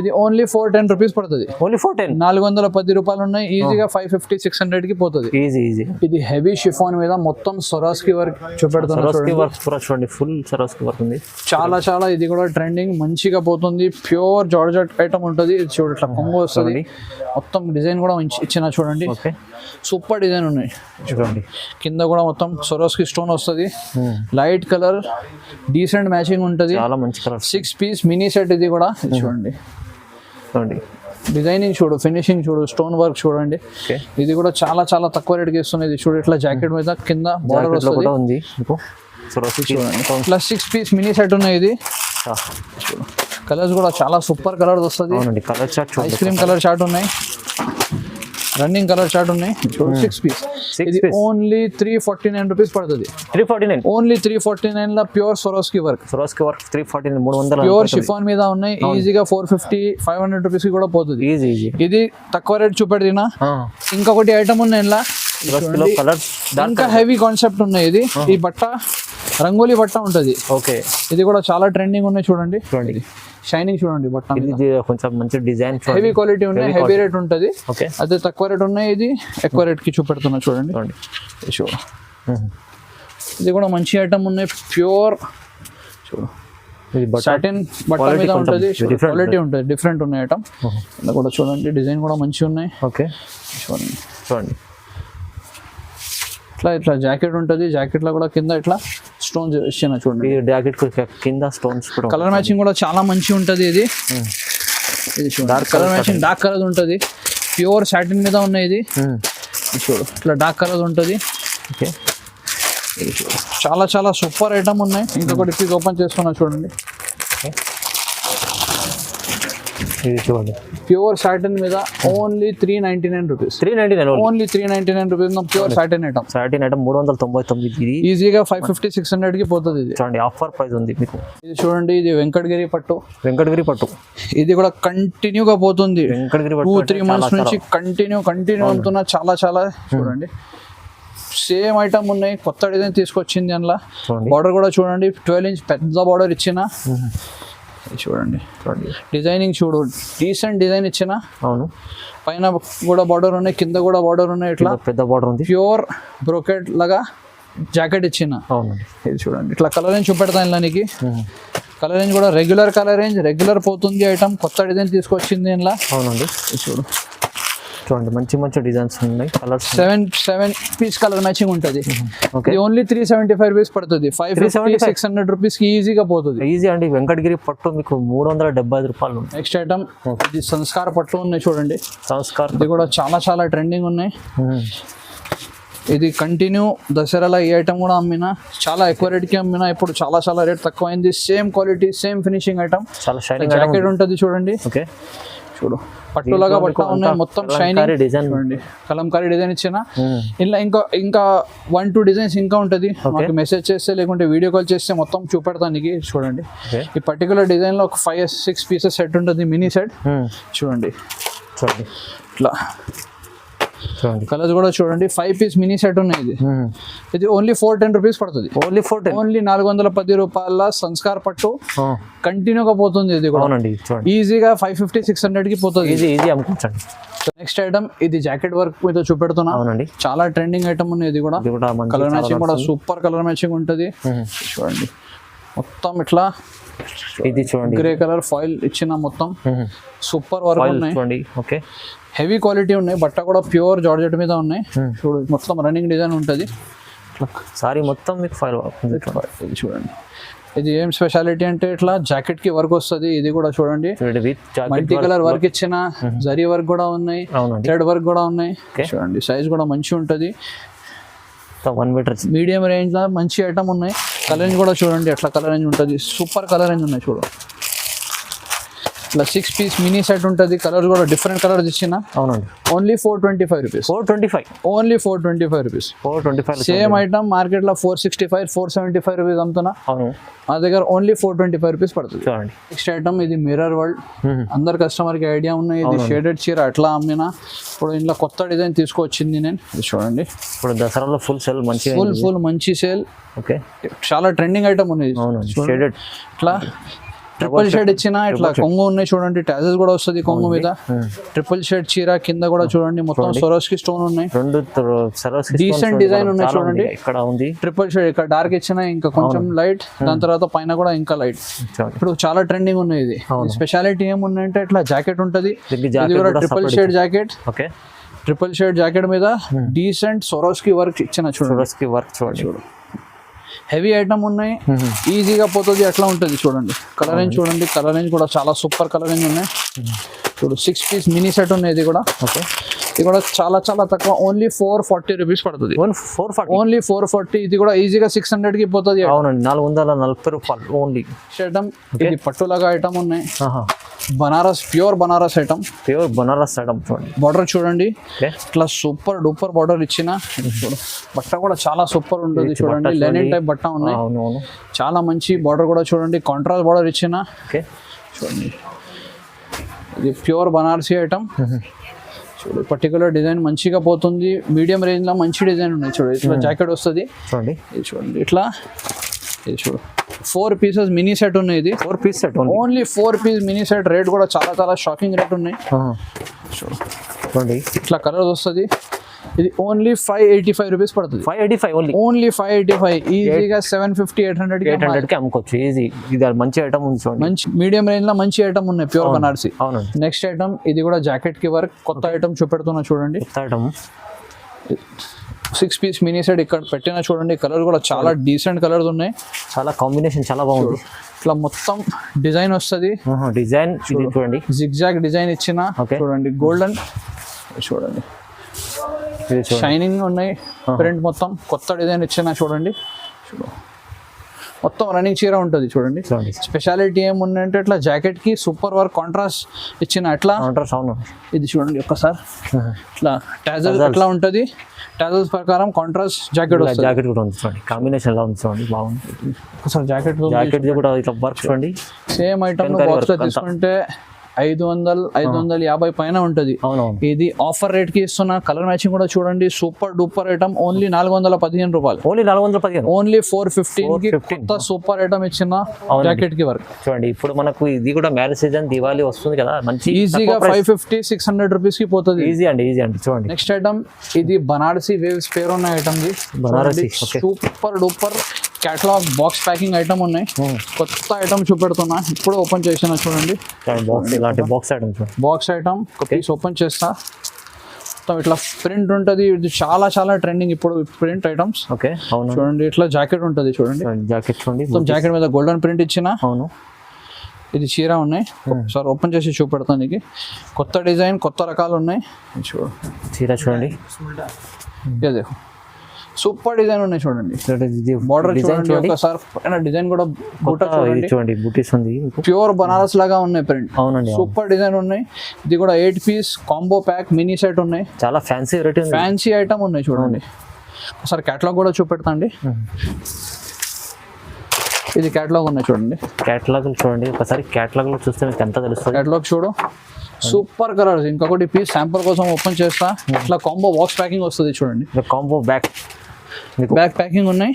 ఇది ఓన్లీ 410 రూపీస్ పడుతుంది. ఓన్లీ 410, 410 రూపాయలు ఉన్నాయి. ఈజీగా 550-600 కి పోతుంది. ఈజీ. ఇది హెవీ షిఫాన్ మీద మొత్తం సొరాస్కి వర్క్ చూపెడుతున్నా చూడండి, ఫుల్ సరోస్కి వర్క్ ఉంది. చాలా ఇది కూడా ట్రెండింగ్, మంచిగా పోతుంది. ప్యూర్ జార్జెట్ ఐటమ్ ఉంటుంది. ఇది చూడు, ఇట్లా కొంగు వస్తుంది. మొత్తం డిజైన్ కూడా ఇచ్చిన చూడండి. సూపర్ డిజైన్ ఉన్నాయి చూడండి. కింద కూడా మొత్తం సొరోస్కి స్టోన్ వస్తుంది. లైట్ కలర్, డీసెంట్ మ్యాచింగ్ ఉంటుంది. చాలా మంచి కలర్. 6 పీస్ మినీ సెట్ ఇది కూడా. చూడండి డిజైనింగ్ చూడు, ఫినిషింగ్ చూడు, స్టోన్ వర్క్ చూడండి. ఇది కూడా చాలా తక్కువ రేట్కి ఇస్తుంది. ఇది చూడు, ఇట్లా జాకెట్ మీద కింద బార్డర్ వస్తుంది. ప్లస్ 6 పీస్ మినీ సెట్ ఉన్నాయి. ఇది కలర్స్ కూడా చాలా సూపర్ కలర్స్ వస్తుంది. ఐస్ క్రీమ్ కలర్ షార్ట్ ఉన్నాయి, రన్నింగ్ కలర్ షార్ట్ ఉన్నాయి. 6 పీస్. ఇది ఓన్లీ 349 రూపీస్ పడుతుంది. 349, ఓన్లీ 349 లో pure Swarovski work. 349, 300 pure chiffon మీద ఉన్నాయి. ఈజీగా 450-500 రూపీస్ కి కూడా పోతుంది. ఈజీ. ఇది తక్కువ రేట్ చూపెడినా. ఇంకొకటి ఐటమ్ ఉన్నాయి ఇలా, ఇంకా హెవీ కాన్సెప్ట్ ఉన్నాయి. ఇది ఈ బట్ట రంగోలీ బట్ట ఉంటది. ఓకే, ఇది కూడా చాలా ట్రెండింగ్ ఉన్నాయి. చూడండి షైనింగ్ చూడండి, బట్ట కొంచెం మంచి డిజైన్, హెవీ క్వాలిటీ ఉన్నాయి. హెవీ రేట్ ఉంటది, అదే తక్కువ రేట్ ఉన్నాయి. ఇది ఎక్కువ రేట్ కి చూపెడుతున్నా చూడండి. ఇది కూడా మంచి ఐటమ్ ఉన్నాయి. ప్యూర్ చూడు, సాటిన్ బట్ట మీద ఉంటుంది. క్వాలిటీ ఉంటుంది, డిఫరెంట్ ఉన్నాయి ఐటమ్. ఇలా కూడా చూడండి, డిజైన్ కూడా మంచిగా ఉన్నాయి. ఓకే చూడండి ఇట్లా జాకెట్ ఉంటుంది. జాకెట్ లో కూడా కింద ఇట్లా స్టోన్స్ ఇచ్చిన చూడండి. జాకెట్ కింద స్టోన్స్, కలర్ మ్యాచింగ్ కూడా చాలా మంచిగా ఉంటుంది. ఇది dark colour matching, dark colour ఉంటుంది. ప్యూర్ సాటిన్ మీద ఉన్నాయి. ఇది చూడు, ఇట్లా డార్క్ కలర్ ఉంటుంది. ఓకే, చాలా సూపర్ ఐటమ్ ఉన్నాయి. ఇంకొకటి పీస్ ఓపెన్ చేసుకున్నా చూడండి. ఇది చూడండి, ప్యూర్ సాటిన్ మీద only 399 rupees. 399, only 399 rupees. Pure satin item. 399. ఈజీగా 550-600 కి పోతుంది. ఇది చూడండి, ఆఫర్ ప్రైస్ ఉంది మీకు. ఇది చూడండి, ఇది వెంకటగిరి పట్టు. ఇది కూడా కంటిన్యూగా పోతుంది. వెంకటగిరి 2-3 మంత్స్ నుంచి కంటిన్యూ అవుతున్నా. చాలా చూడండి, సేమ్ ఐటమ్ ఉన్నాయి. కొత్త డిజైన్ తీసుకొచ్చింది. అందులో బార్డర్ కూడా చూడండి, 12 ఇంచ్ పెద్ద బార్డర్ ఇచ్చిన. చూడండి డిజైనింగ్ చూడు, డీసెంట్ డిజైన్ ఇచ్చిన. అవును, పైన కూడా బార్డర్ ఉన్నాయి, కింద కూడా బార్డర్ ఉన్నాయి. ఇట్లా పెద్ద బార్డర్ ఉంది. ప్యూర్ బ్రోకెట్ లాగా జాకెట్ ఇచ్చిన. అవునండి, ఇది చూడండి, ఇట్లా కలర్ రేంజ్ చూపెడతాను ఇలా నీకు. కలర్ రేంజ్ కూడా రెగ్యులర్ కలర్ రేంజ్, రెగ్యులర్ పోతుంది ఐటమ్. కొత్త డిజైన్ తీసుకొచ్చింది ఇలా. అవునండి, చూడండి మంచి డిజైన్స్ ఉన్నాయి. కలర్స్ 7 పీస్ కలర్ మ్యాచింగ్ ఉంటుంది. ఇది ఓన్లీ 375 రూపీస్ పడుతుంది. 550-600 రూపీస్ కి ఈజీగా పోతుంది. ఈజీ అండి. వెంకటగిరి పట్టు మీకు 375 రూపాయలు. నెక్స్ట్ ఐటమ్ ఇది సంస్కార పట్టు ఉన్నాయి చూడండి. సంస్కార్, ఇది కూడా చాలా ట్రెండింగ్ ఉన్నాయి. ఇది కంటిన్యూ దసరాలో ఈ ఐటమ్ కూడా అమ్మినా, చాలా ఎక్కువ రేట్కి అమ్మినా. ఇప్పుడు చాలా రేట్ తక్కువ అయింది. Same quality, same finishing item. చాలా షైనింగ్ జాకెట్ ఉంటుంది చూడండి. ఓకే, చూడు పట్టులాగా బట్ట ఉన్నాయి. మొత్తం షైనింగ్ డిజైన్ చూడండి, కలంకారీ డిజైన్ ఇచ్చిన. ఇలా ఇంకా 1-2 డిజైన్స్ ఇంకా ఉంటుంది. మాకు మెసేజ్ చేస్తే లేకుంటే వీడియో కాల్ చేస్తే మొత్తం చూపెడతానికి. చూడండి, ఈ పర్టికులర్ డిజైన్ లో ఒక 5-6 పీసెస్ సెట్ ఉంటుంది, మినీ సెట్. చూడండి ఇట్లా కలర్స్ కూడా చూడండి. 5 పీస్ మినీ సెట్ ఉన్నాయి. ఇది ఓన్లీ 410 రూపీస్ పడుతుంది. ఓన్లీ 410 రూపాయల సంస్కార్ పట్టు కంటిన్యూగా పోతుంది. ఇది కూడా ఈజీగా 550-600 కి పోతుంది. ఈజీ అమ్ముకోవచ్చండి. నెక్స్ట్ ఐటమ్ ఇది జాకెట్ వర్క్ మీద చూపెడుతున్నా. చాలా ట్రెండింగ్ ఐటమ్ ఉంది. ఇది కూడా కలర్ మ్యాచింగ్ కూడా సూపర్ కలర్ మ్యాచింగ్ ఉంటుంది. చూడండి మొత్తం ఇట్లా, ఇది చూడండి గ్రే కలర్ ఫాయిల్ ఇచ్చిన. మొత్తం సూపర్ వర్క్ ఉన్నాయి. ఓకే, హెవీ క్వాలిటీ ఉన్నాయి. బట్ట కూడా ప్యూర్ జార్జెట్ మీద ఉన్నాయి. చూడు మొత్తం రన్నింగ్ డిజైన్ ఉంటుంది. సారీ మొత్తం మీకు ఫైల్ ఇది చూడండి. ఇది ఏం స్పెషాలిటీ అంటే ఇట్లా జాకెట్ కి వర్క్ వస్తుంది. ఇది కూడా చూడండి, మల్టీ కలర్ వర్క్ ఇచ్చిన. జరీ వర్క్ కూడా ఉన్నాయి, థ్రెడ్ వర్క్ కూడా ఉన్నాయి. చూడండి సైజ్ కూడా మంచిగా ఉంటుంది. 1 మీటర్ మీడియం రేంజ్ లో మంచి ఐటమ్ ఉన్నాయి. కలర్ రేంజ్ కూడా చూడండి, ఎట్లా కలర్ రేంజ్ ఉంటుంది. సూపర్ కలర్ రేంజ్ ఉన్నాయి. చూడు ఇట్లా 6 పీస్ మినీ సెట్ ఉంటుంది, కలర్ కూడా డిఫరెంట్ కలర్స్ ఇచ్చిన. అవునండి. Only 425 rupees. 425. Only 425 rupees. 425. Same item market లో 465 475 రూపీస్ అమ్ముతున్నా. అవును, మా దగ్గర ఓన్లీ 425 రూపీస్ పడుతుంది. చూడండి. నెక్స్ట్ ఐటమ్ ఇది మిర్రర్ వరల్డ్. అందరు కస్టమర్ కి ఐడియా ఉన్నాయి, ఇది షేడెడ్ చీర అట్లా అమ్మినా. ఇప్పుడు ఇంట్లో కొత్త డిజైన్ తీసుకొచ్చింది నేను. ఇది చూడండి, ఇప్పుడు దసరాలో ఫుల్ సేల్ మంచి ఫుల్ మంచి సేల్. ఓకే, చాలా ట్రెండింగ్ ఐటమ్ ఉంది. షేడెడ్ ఇట్లా ట్రిపుల్ షేడ్ ఇచ్చిన, ఇట్లా కొంగు ఉన్నాయి చూడండి, టాజెస్ కూడా వస్తుంది కొంగు మీద. ట్రిపుల్ షేడ్ చీర కింద కూడా చూడండి, మొత్తం సరోస్కి స్టోన్ ఉన్నాయి, రెండు డీసెంట్ డిజైన్ ఉన్నాయి చూడండి. ఇక్కడ ఉంది ట్రిపుల్ షేడ్, ఇక్కడ డార్క్ ఇచ్చిన, ఇంకా కొంచెం లైట్, దాని తర్వాత పైన కూడా ఇంకా లైట్. ఇప్పుడు చాలా ట్రెండింగ్ ఉన్నాయి. ఇది స్పెషాలిటీ ఏమున్నాయంటే ఇట్లా జాకెట్ ఉంటది, ఇది కూడా triple shade jacket. Okay, triple shade jacket మీద డీసెంట్ సరోస్కి వర్క్ ఇచ్చిన చూడండి. సరోస్కి వర్క్ చూడండి. హెవీ ఐటమ్ ఉన్నాయి, ఈజీగా పోతుంది అట్లా ఉంటుంది చూడండి. కలర్ రేంజ్ చూడండి, కలర్ రేంజ్ కూడా చాలా సూపర్ కలర్ రేంజ్ ఉన్నాయి. చూడు 6 పీస్ మినీ సెట్ ఉన్నాయి. ఇది కూడా ఓకే, ఇది కూడా చాలా చాలా తక్కువ, ఓన్లీ 440 రూపీస్ పడుతుంది. 440, ఓన్లీ 440. ఇది కూడా ఈజీగా 600 కి పోతుంది. అవునండి, 440 రూపాయలు ఓన్లీ. ఐటమ్ ఇది పట్టులాగా ఐటమ్ ఉన్నాయి. Banaras, pure Banaras item. Pure Banaras item చూడండి. బార్డర్ చూడండి, ఇట్లా సూపర్ డూపర్ బార్డర్ ఇచ్చిన. చూడు బట్ట కూడా చాలా సూపర్ ఉంటుంది చూడండి, లెనిన్ టైప్ బట్ట ఉన్నాయి. చాలా మంచి బార్డర్ కూడా చూడండి, కాంట్రాస్ట్ బార్డర్ ఇచ్చిన. చూడండి, ఇది ప్యూర్ బనారసీ ఐటమ్. చూడు పర్టికులర్ డిజైన్ మంచిగా పోతుంది, మీడియం రేంజ్ లో మంచి డిజైన్ ఉన్నాయి. చూడు ఇట్లా జాకెట్ వస్తుంది చూడండి. ఇది చూడండి ఇట్లా, ఇది చూడు 4 పీసెస్ మినీ సెట్ ఉన్నాయి. ఇది 4 piece set only 4 piece mini set. Rate కూడా చాలా చాలా షాకింగ్ రేట్ ఉన్నాయి. చూడండి ఇట్లా కలర్స్ వస్తుంది. ఇది ఓన్లీ 585 రూపీస్ పడుతుంది. 585 ఓన్లీ 585. ఈజీగా 750 800 కి అమ్ముకోవచ్చు ఈజీ. ఇది మంచి ఐటమ్ ఉంది చూడండి, మంచి మీడియం రేంజ్ లో మంచి ఐటమ్ ఉన్నాయి, ప్యూర్ బనారసి. అవునండి. నెక్స్ట్ ఐటమ్ ఇది కూడా జాకెట్ కి వర్క్, కొత్త ఐటమ్ చూపెడుతున్నా చూడండి. ఐటమ్ 6 పీస్ మినీ సెట్ ఇక్కడ పెట్టిన చూడండి. కలర్ కూడా చాలా డీసెంట్ కలర్స్ ఉన్నాయి, చాలా కాంబినేషన్ చాలా బాగుంది. ఇట్లా మొత్తం డిజైన్ వస్తుంది. డిజైన్ చూడండి, జిగ్జాగ్ డిజైన్ ఇచ్చిన చూడండి, గోల్డెన్ చూడండి, షైనింగ్ ఉన్నాయి. ప్రింట్ మొత్తం కొత్త డిజైన్ ఇచ్చిన చూడండి. మొత్తం రన్నింగ్ చీర ఉంటుంది చూడండి. స్పెషాలిటీ ఏముందంటే ఇట్లా జాకెట్ కి సూపర్ వర్క్ కాంట్రాస్ట్ ఇచ్చిన. అట్లా ఇది చూడండి ఒక్కసారి, ఇట్లా టాజల్ ఎట్లా ఉంటుంది, టాజల్స్ ప్రకారం కాంట్రాస్ట్ జాకెట్ వస్తుంది. జాకెట్ కూడా ఉంది చూడండి, కాంబినేషన్ ఎలా ఉంది చూడండి, బాగుంది. ఒకసారి జాకెట్ కూడా ఇట్లా వర్క్ చూడండి. సేమ్ ఐటమ్ బాక్స్ తీసుకుంటే 550 పైన ఉంటుంది. ఇది ఆఫర్ రేట్ కి ఇస్తున్నా. కలర్ మ్యాచింగ్ కూడా చూడండి, సూపర్ డూపర్ ఐటమ్. ఓన్లీ 415 రూపాయలు. ఓన్లీ 415 కి కొత్త సూపర్ ఐటమ్ ఇచ్చిన జాకెట్ కి వర్క్ చూడండి. ఇప్పుడు మనకు ఇది కూడా మ్యారేజ్ సీజన్, దివాళీ వస్తుంది కదా, మంచి ఈజీగా 550 600 రూపీస్ కి పోతుంది. ఈజీ అండి చూడండి. నెక్స్ట్ ఐటమ్ ఇది బనారసి వేవ్స్ పేరు ఉన్న item. Banarasi super duper catalogue box packing item ఉన్నాయి. కొత్త ఐటమ్ చూపెడుతున్నా, ఇప్పుడు ఓపెన్ చేసిన చూడండి. బాక్స్ ఐటమ్ పీస్ ఓపెన్ చేస్తా, మొత్తం ఇట్లా ప్రింట్ ఉంటుంది. ఇది చాలా చాలా ట్రెండింగ్ ఇప్పుడు ప్రింట్ ఐటమ్స్. చూడండి ఇట్లా జాకెట్ ఉంటుంది చూడండి, జాకెట్ చూడండి, మొత్తం జాకెట్ మీద గోల్డెన్ ప్రింట్ ఇచ్చిన. ఇది చీర ఉన్నాయి, ఒకసారి ఓపెన్ చేసి చూపెడతాను. నీకు కొత్త డిజైన్, కొత్త రకాలు ఉన్నాయి. చూడు చీర చూడండి, సూపర్ డిజైన్ ఉన్నాయి చూడండి. బార్డర్ చూడండి ఒకసారి, డిజైన్ కూడా చూడండి, బూటీస్ ఉంది, ప్యూర్ బనారస్ లాగా ఉన్నాయి ప్రింట్. అవునండి, సూపర్ డిజైన్ ఉన్నాయి. ఇది కూడా 8 piece combo pack mini set ఉన్నాయి. చాలా ఫ్యాన్సీ వెరైటీ, ఫ్యాన్సీ ఐటమ్ ఉన్నాయి చూడండి. ఒకసారి క్యాటలాగ్ కూడా చూపెడతాండి. ఇది క్యాటలాగ్ ఉన్నాయి చూడండి. క్యాటలాగ్ చూడండి ఒకసారి, క్యాటలాగ్ లో చూస్తే మీకు ఎంత తెలుస్తుంది. క్యాటలాగ్ చూడు, సూపర్ కలర్స్. ఇంకొకటి పీస్ శాంపుల్ కోసం ఓపెన్ చేస్తా. ఇట్లా కాంబో బాక్స్ ప్యాకింగ్ వస్తుంది చూడండి. కాంబో బ్యాక్ ప్యాకింగ్ ఉన్నాయి.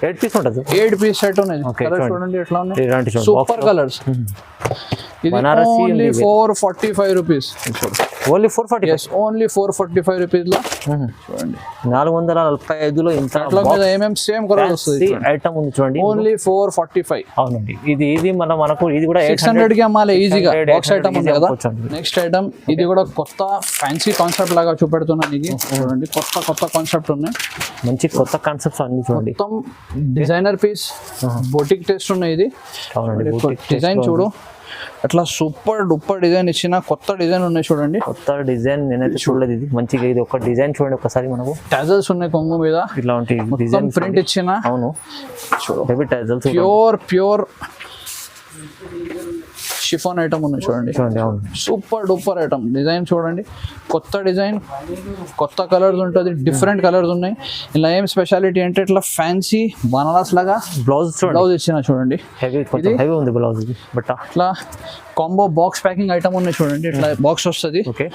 8 పీస్ ఉంటుంది, 8 పీస్ సెట్ ఉన్నాయి. కలర్స్ చూడండి ఎట్లా ఉన్నాయి, సూపర్ కలర్స్. ఇది only 445 rupees. Only 440. Only 445 rupees లో చూడండి. 445 లో ఇంత ఏమేమి సేమ్ కలర్ వస్తుంది ఐటమ్ ఉంది చూడండి. ఓన్లీ 445. అవునండి, ఇది మనకు ఇది కూడా 600 కి అమ్మాలి ఈజీగా. బాక్స్ ఐటమ్ ఉంది కదా. నెక్స్ట్ ఐటమ్ ఇది కూడా కొత్త ఫ్యాన్సీ కాన్సెప్ట్ లాగా చూపెడుతున్నా నీకు. చూడండి కొత్త కాన్సెప్ట్ ఉన్నాయి, మంచి కొత్త కాన్సెప్ట్స్ అన్ని చూడండి. మొత్తం డిజైనర్ పీస్, బొటిక్ టేస్ట్ ఉన్నాయి. ఇది డిజైన్ చూడు, అట్లా సూపర్ డూపర్ డిజైన్ ఇచ్చిన. కొత్త డిజైన్ ఉన్నాయి చూడండి, కొత్త డిజైన్ నేనైతే చూడలేదు. ఇది మంచిగా, ఇది ఒక డిజైన్ చూడండి ఒకసారి. మనకు టాజల్స్ ఉన్నాయి కొంగు మీద, ఇట్లాంటి డిజైన్ ప్రింట్ ఇచ్చిన. అవును, చూడు టాజల్స్, ప్యూర్ షిఫాన్ ఐటమ్ ఉన్నాయి చూడండి, చూడండి అవును సూపర్ డూపర్ ఐటమ్. డిజైన్ చూడండి, కొత్త డిజైన్, కొత్త కలర్స్ ఉంటుంది, డిఫరెంట్ కలర్స్ ఉన్నాయి. ఇలా ఏం స్పెషాలిటీ అంటే ఇట్లా ఫ్యాన్సీ బనారస్ లాగా బ్లౌజ్ చూడండి, బ్లౌజ్ ఇచ్చిన చూడండి, హెవీ హెవీ ఉంది బ్లౌజ్ బట్ ఇట్లా కాంబో బాక్స్ ప్యాకింగ్ ఐటమ్ ఉన్నాయి చూడండి. ఇట్లా బాక్స్ వస్తుంది, ఓకే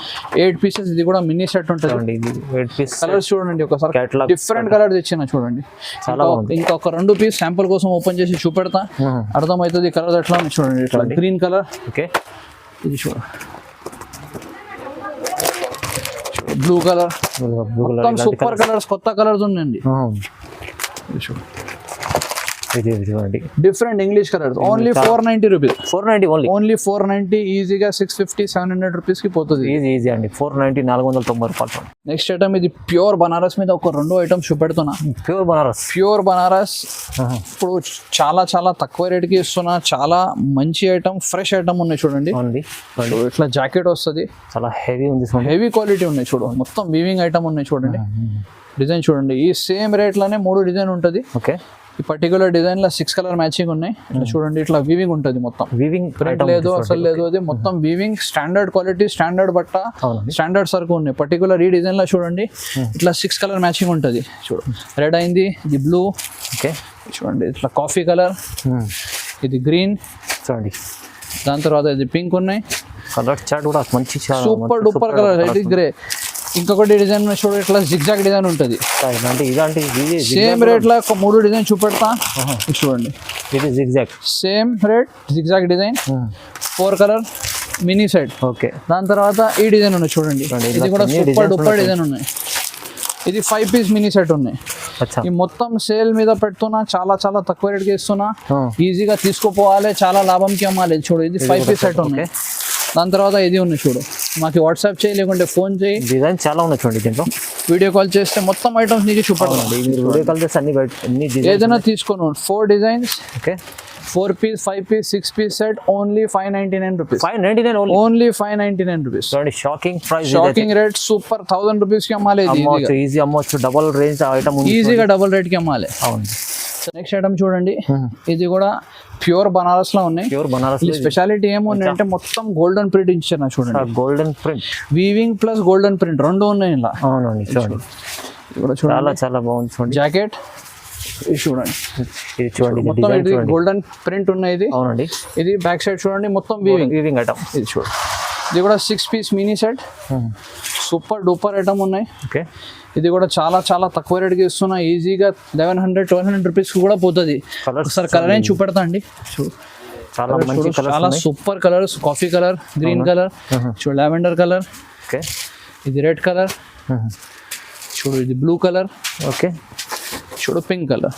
8 pieces. ఇది కూడా మినీ సెట్ ఉంటుంది. ఇది 8 పీస్ కలర్స్ చూడండి ఒకసారి, Catalog డిఫరెంట్ కలర్స్ ఇచ్చిన చూడండి. చాలా బాగుంది. ఇంకా ఒక 2 పీస్ శాంపుల్ కోసం ఓపెన్ చేసి చూపెడతా, అర్థమవుతుంది కలర్ ఎట్లా ఉంది చూడండి. ఇట్లా గ్రీన్ కలర్, ఓకే ఇది చూడండి, బ్లూ కలర్, మొత్తం సూపర్ కలర్స్, కొత్త కలర్స్ ఉన్నాయండి. ఇది చూడండి, ఇది చూడండి different English colours. Only 490 rupees, 490 only 490. ఈజీగా 650 700 రూపీస్ కి పోతుంది. ఈజీ అండి, 490 490 రూపాయలు. నెక్స్ట్ ఐటమ్ ఇది ప్యూర్ బనారస్ మీద ఒక 2 ఐటమ్స్ చూపెడుతున్నా. ప్యూర్ బనారస్, ప్యూర్ బనారస్ ఇప్పుడు చాలా చాలా తక్కువ రేట్కి ఇస్తున్నా. చాలా మంచి ఐటమ్, ఫ్రెష్ ఐటమ్ ఉన్నాయి చూడండి. ఇట్లా జాకెట్ వస్తుంది, చాలా హెవీ ఉంది, హెవీ క్వాలిటీ ఉన్నాయి చూడు. మొత్తం వీవింగ్ ఐటమ్ ఉన్నాయి చూడండి. డిజైన్ చూడండి, ఈ సేమ్ రేట్ లోనే 3 డిజైన్ ఉంటుంది. ఓకే ఈ పర్టికులర్ డిజైన్ లో 6 కలర్ మ్యాచింగ్ ఉన్నాయి. చూడండి ఇట్లా వీవింగ్ ఉంటుంది, మొత్తం వీవింగ్ ప్రింట్ లేదు అసలు లేదు. అది మొత్తం వీవింగ్, స్టాండర్డ్ క్వాలిటీ, స్టాండర్డ్ బట్ట, స్టాండర్డ్ సరుకు ఉన్నాయి. పర్టికులర్ ఈ డిజైన్ లో చూడండి ఇట్లా 6 కలర్ మ్యాచింగ్ ఉంటుంది. చూడు రెడ్ అయింది, ఇది బ్లూ, ఓకే చూడండి ఇట్లా కాఫీ కలర్, ఇది గ్రీన్ చూడండి. దాని తర్వాత ఇది పింక్ ఉన్నాయి. కలర్ చార్ట్ కూడా మంచి సూపర్ డూపర్ కలర్. ఇది గ్రే. ఇంకొకటి డిజైన్ చూడండి, ఇట్లా జిగ్జాగ్ డిజైన్ ఉంటుంది. సేమ్ రేట్ లో ఒక 3 డిజైన్ చూపెడతా, చూడండి. ఇది zigzag, same rate zigzag design, 4 colour mini set. Okay దాని తర్వాత ఈ డిజైన్ ఉన్నాయి చూడండి, ఇది కూడా సూపర్ డూపర్ డిజైన్ ఉన్నాయి. ఇది 5 పీస్ మినీ సెట్ ఉన్నాయి. ఈ మొత్తం సేల్ మీద పెడుతున్నా, చాలా చాలా తక్కువ రేట్కి ఇస్తున్నా. ఈజీగా తీసుకుపోవాలి, చాలా లాభంకి అమ్మాలి. చూడు ఇది 5 పీస్ సెట్ ఉన్నాయి. దాని తర్వాత ఇది ఉన్నాయి చూడు, మాకు వాట్సాప్ చేయి, లేకుంటే ఫోన్ చేయి. డిజైన్ చాలా ఉన్నాయి చూడండి. దీంట్లో వీడియో కాల్ చేస్తే మొత్తం ఐటమ్స్ నీకు చూపెడతాం. వీడియో కాల్ చేస్తే అన్ని ఏదైనా తీసుకోను. 4 designs, okay 4 piece, 5 piece, 6 piece set, only 599 rupees. 599 only 599 rupees. చూడండి shocking price, shocking rate, super. 1000 rupees కి అమ్మాలి. ఈజీ అమ్మవచ్చు, డబల్ రేంజ్ ఐటమ్, ఈజీగా డబల్ రేట్ కి అమ్మాలి. అవును. నెక్స్ట్ ఐటమ్ చూడండి, ఇది కూడా ప్యూర్ బనారస్ లో ఉన్నాయి. ప్యూర్ బనారస్ స్పెషాలిటీ ఏముంది అంటే మొత్తం గోల్డెన్ ప్రింట్ ఇచ్చారు చూడండి. Golden print, weaving plus golden print 2 ఉన్నాయి ఇలా. అవునండి చూడండి, చాలా చాలా బాగుంది. చూడండి జాకెట్, ఇది చూడండి, ఇది చూడండి మొత్తం ఇది గోల్డెన్ ప్రింట్ ఉన్నాయి. ఇది అవునండి. ఇది బ్యాక్ సైడ్ చూడండి, మొత్తం వీవింగ్ ఐటమ్. ఇది చూడండి, ఇది కూడా 6 piece mini set, super duper item ఉన్నాయి. ఓకే ఇది కూడా చాలా చాలా తక్కువ రేట్కి ఇస్తున్నా. ఈజీగా 1100-1200 రూపీస్ కూడా పోతుంది. ఒకసారి కలర్ ఏం చూపెడతా అండి. చాలా మంచి కలర్, చాలా super colours. Coffee colour, green colour, చూడు లావెండర్ కలర్, ఓకే ఇది రెడ్ కలర్, చూడు ఇది బ్లూ కలర్, ఓకే చూడు పింక్ కలర్.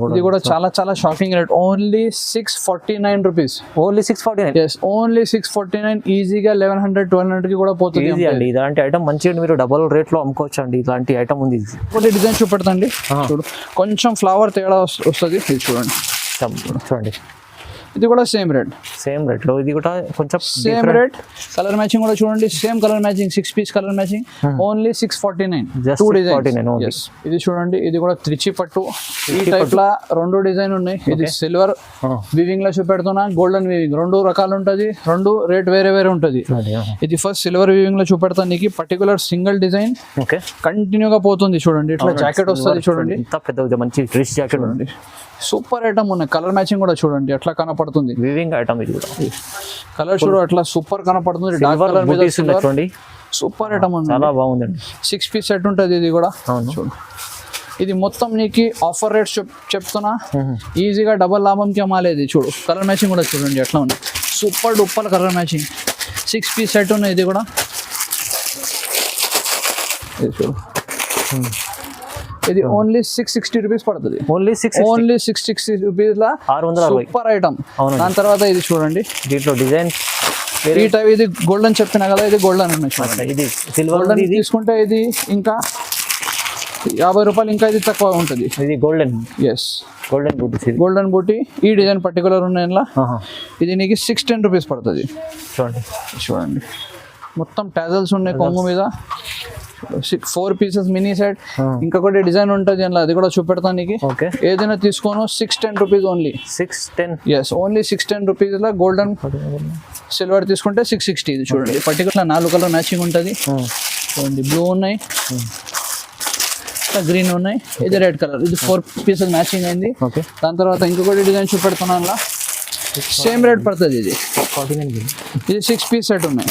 కూడా ఇది కూడా చాలా చాలా shocking rate. Only 649 rupees. Only 649. yes only 649. ఈజీగా 1100-1200 కి కూడా పోతుంది. ఈజీ అండి, ఇలాంటి ఐటమ్ మంచిగా మీరు డబుల్ రేట్ లో అమ్ముకోవచ్చు అండి. ఇలాంటి ఐటమ్ ఉంది. ఒకటి డిజైన్ చూపెడతాండి. చూడు కొంచెం ఫ్లవర్ తేడా వస్తుంది. ఇది చూడండి, చూడండి ఇది కూడా సేమ్ రేట్, సేమ్ రేట్ లో. ఇది కూడా కొంచెం సేమ్ రేట్. కలర్ మ్యాచింగ్ కూడా చూడండి, same colour matching, 6 piece colour matching, only 649. 2 designs. ఇది చూడండి, ఇది కూడా త్రిచి పట్టు. ఈ టైప్ లా 2 డిజైన్ ఉన్నాయి. ఇది సిల్వర్ వీవింగ్ లో చూపెడుతున్నా, గోల్డెన్ వీవింగ్, 2 రకాలు ఉంటుంది. 2 రేట్ వేరే వేరే ఉంటుంది. ఇది ఫస్ట్ సిల్వర్ వీవింగ్ లో చూపెడతా నీకు. పర్టికులర్ సింగిల్ డిజైన్ కంటిన్యూగా పోతుంది. చూడండి ఇట్లా జాకెట్ వస్తుంది. చూడండి ఎంత పెద్ద మంచి డ్రెస్ జాకెట్ ఉంది. సూపర్ ఐటమ్ ఉన్నాయి. కలర్ మ్యాచింగ్ కూడా చూడండి ఎట్లా కనపడుతుంది. వీవింగ్ ఐటమ్ ఇది కూడా. కలర్ చూడు అట్లా సూపర్ కనపడుతుంది. డార్క్ కలర్ మీద చూడండి, సూపర్ ఐటమ్ ఉంది, చాలా బాగుందండి. 6 పీస్ సెట్ ఉంటుంది. ఇది కూడా చూడండి. ఇది మొత్తం నీకు ఆఫర్ రేట్స్ చెప్తున్నా. ఈజీగా డబల్ లాభంకి అమ్మాలేదు. చూడు కలర్ మ్యాచింగ్ కూడా చూడండి ఎట్లా ఉంది. Super duper colour matching. 6 piece set ఉన్నాయి. ఇది కూడా ఇది చూడు, ఇది ఓన్లీ 660 రూపీస్ పడుతుంది. ఓన్లీ 660 రూపీస్ లా 660 సూపర్ ఐటమ్. దాని తర్వాత ఇది చూడండి, దీంట్లో డిజైన్ ఈ టైప్. ఇది గోల్డెన్ చెప్పిన కదా, ఇది గోల్డెన్ ఉన్నాయి చూడండి. ఇది సిల్వర్ తీసుకుంటే ఇది ఇంకా 50 రూపాయలు ఇంకా ఇది తక్కువ ఉంటుంది. ఇది గోల్డెన్. ఎస్ గోల్డెన్ బూటీ. గోల్డెన్ బూటీ. ఈ డిజైన్ పర్టికులర్ ఉన్నాయి. ఇది నీకు 610 రూపీస్ పడుతుంది. చూడండి చూడండి మొత్తం టాజల్స్ ఉన్నాయి కొంగు మీద. 4 pieces మినీ సెట్. ఇంకొకటి డిజైన్ ఉంటుంది అందులో, అది కూడా చూపెడతాను నీకు. ఓకే, ఏదైనా తీసుకోను 610 rupees only. 610. Yes, only 610 rupees లో గోల్డెన్ సిల్వర్ తీసుకుంటే 660. ఇది చూడండి, పర్టికులర్ 4 కలర్ మ్యాచింగ్ ఉంటుంది. చూడండి, బ్లూ ఉన్నాయి, గ్రీన్ ఉన్నాయి, ఇది రెడ్ కలర్. ఇది 4 pieces మ్యాచింగ్ అయింది. ఓకే, దాని తర్వాత ఇంకొకటి డిజైన్ చూపెడుతున్నాను, సేమ్ రేట్ పడుతుంది. ఇది 6 piece సెట్ ఉన్నాయి.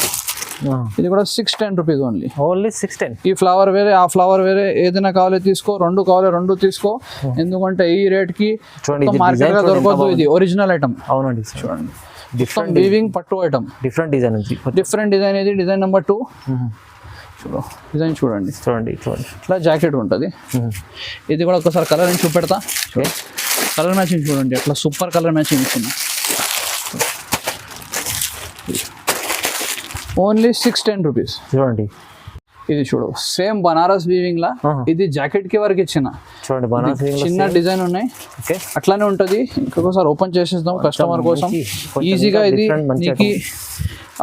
ఇది కూడా 610 రూపీస్ ఓన్లీ. ఓన్లీ 610. ఈ ఫ్లవర్ వేరే, ఆ ఫ్లవర్ వేరే, ఏదైనా కావాలి తీసుకో, 2 కావాలి 2 తీసుకో. ఎందుకంటే ఈ రేట్ కి మార్కెట్ గా దొరకదు. ఇది ఒరిజినల్ ఐటమ్. అవునండి, చూడండి, డిఫరెంట్ వీవింగ్ పట్టు ఐటమ్, డిఫరెంట్ డిజైన్ ఉంది. Different design. ఇది డిజైన్ నెంబర్ 2. డిజైన్ చూడండి, చూడండి. ఇట్లా జాకెట్ ఉంటుంది. ఇది కూడా ఒకసారి కలర్ అని చూపెడతా. కలర్ మ్యాచింగ్ చూడండి, అట్లా సూపర్ కలర్ మ్యాచింగ్ ఇచ్చింది. Only 610 rupees. చూడండి, ఇది చూడు, సేమ్ బనారస్ వీవింగ్ లా. ఇది జాకెట్ కి వరకు ఇచ్చిన. చూడండి, బనారస్ చిన్న డిజైన్ ఉన్నాయి. ఓకే, అట్లానే ఉంటది. ఇంకొకసారి ఓపెన్ చేసేద్దాం కస్టమర్ కోసం ఈజీగా. ఇది నీకు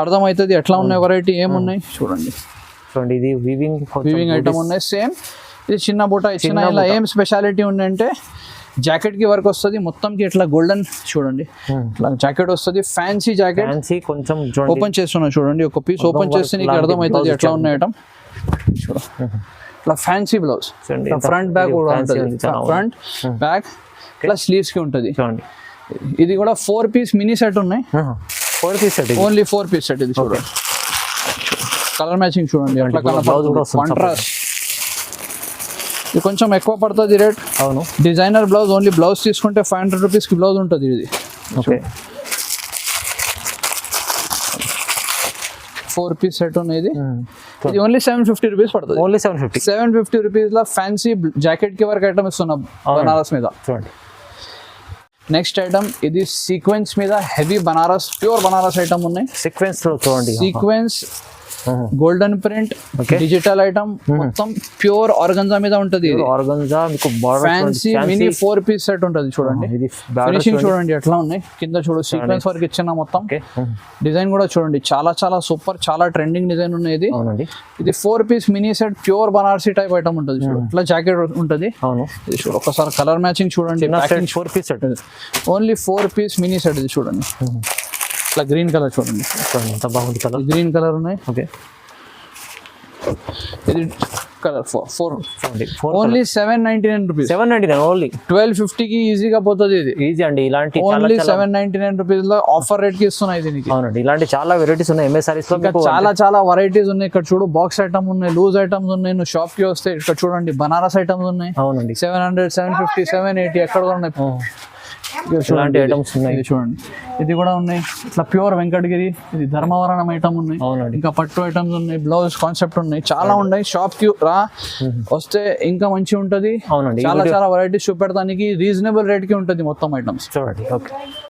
అర్థమవుతుంది ఎట్లా ఉన్నాయి, వెరైటీ ఏమున్నాయి చూడండి. చూడండి, ఇది వీవింగ్ ఐటమ్ ఉన్నాయి. సేమ్ ఇది చిన్న బూట ఇచ్చిన. ఇలా ఏం స్పెషాలిటీ ఉందంటే జాకెట్ కి వర్క్ వస్తుంది మొత్తంకి. ఇట్లా గోల్డెన్ చూడండి, ఇట్లా జాకెట్ వస్తుంది. Fancy jacket. కొంచెం ఓపెన్ చేస్తున్నా చూడండి, ఒక పీస్ ఓపెన్ చేస్తే నీకు అర్థమవుతుంది ఎట్లా ఉన్నాయి ఐటమ్. చూడ, ఇట్లా ఫ్యాన్సీ బ్లౌజ్, ఫ్రంట్ బ్యాక్ కూడా ఉంటుంది. ఫ్రంట్ బ్యాక్ ఇట్లా స్లీవ్స్ కి ఉంటుంది. ఇది కూడా 4 piece మినీ సెట్ ఉన్నాయి. 4 piece set, only 4 piece set. ఇది చూడండి, కలర్ మ్యాచింగ్ చూడండి, అట్లా కాంట్రాస్ట్. ఇది కొంచెం ఎక్కువ పడుతుంది రేట్. అవును, డిజైనర్ బ్లౌజ్. ఓన్లీ బ్లౌజ్ తీసుకుంటే 500 రూపీస్ కి బ్లౌజ్ ఉంటుంది. ఇది ఓకే, 4 piece సెట్ ఉన్నాయి. ఇది ఓన్లీ 750 రూపీస్ పడుతుంది. ఓన్లీ 750 రూపీస్ లో ఫ్యాన్సీ జాకెట్ కి వర్క్ ఐటమ్ ఇస్తున్నాం బనారస్ మీద. చూడండి, నెక్స్ట్ ఐటమ్ ఇది సీక్వెన్స్ మీద heavy Banaras, pure Banaras item ఉన్నాయి. సీక్వెన్స్ చూడండి, sequence golden print, digital item, మొత్తం ప్యూర్ ఆర్గంజా మీద ఉంటది. ఆర్గంజా మీకు ఫ్యాన్సీ మినీ 4 piece సెట్ ఉంటది. చూడండి, ఫినిషింగ్ చూడండి ఎట్లా ఉన్నాయి. కింద చూడు, సీక్వెన్స్ వర్క్ ఇచ్చిన మొత్తం. డిజైన్ కూడా చూడండి, చాలా చాలా సూపర్, చాలా ట్రెండింగ్ డిజైన్ ఉన్నాయి. ఇది 4 piece mini set, pure Banarasi type item ఉంటుంది. చూడు, ఇట్లా జాకెట్ ఉంటది. ఇది చూడు, ఒకసారి కలర్ మ్యాచింగ్ చూడండి. 4 piece set, only 4 piece mini set. ఇది చూడండి, ఇట్లా గ్రీన్ కలర్ చూడండి, ఎంత బాగుంది కలర్. గ్రీన్ కలర్ ఉన్నాయి. ఓకే, ఇది కలర్ 4 ఓన్లీ 799 రూపీస్. 799 ఓన్లీ. 1250 కి ఈజీగా పోతుంది. ఇది ఈజీ అండి. ఇలాంటి ఓన్లీ 799 రూపీస్ లో ఆఫర్ రేట్ కి ఇస్తున్నాయి. ఇది నీకు. అవునండి, ఇలాంటి చాలా వెరైటీస్ ఉన్నాయి ఎంఎస్ సారీస్ లో. చాలా చాలా వెరైటీస్ ఉన్నాయి. ఇక్కడ చూడు, బాక్స్ ఐటమ్ ఉన్నాయి, లూజ్ ఐటమ్స్ ఉన్నాయి. నువ్వు షాప్ కి వస్తే ఇక్కడ చూడండి, బనారస్ ఐటమ్స్ ఉన్నాయి. అవునండి, 700, 750, 780 ఎక్కడ కూడా ఉన్నాయి. ఇలాంటి ఐటమ్స్ ఉన్నాయి. చూడండి, ఇది కూడా ఉన్నాయి. ఇట్లా ప్యూర్ వెంకటగిరి, ఇది ధర్మవరం ఐటమ్ ఉన్నాయి. అవునండి, ఇంకా పట్టు ఐటమ్స్ ఉన్నాయి, బ్లౌజ్ కాన్సెప్ట్ ఉన్నాయి, చాలా ఉన్నాయి. షాప్ కి రా, వస్తే ఇంకా మంచిగా ఉంటది. అవునండి, చాలా చాలా వెరైటీస్ చూపెడతానికి రీజనబుల్ రేట్ కి ఉంటుంది మొత్తం ఐటమ్స్. చూడండి. ఓకే.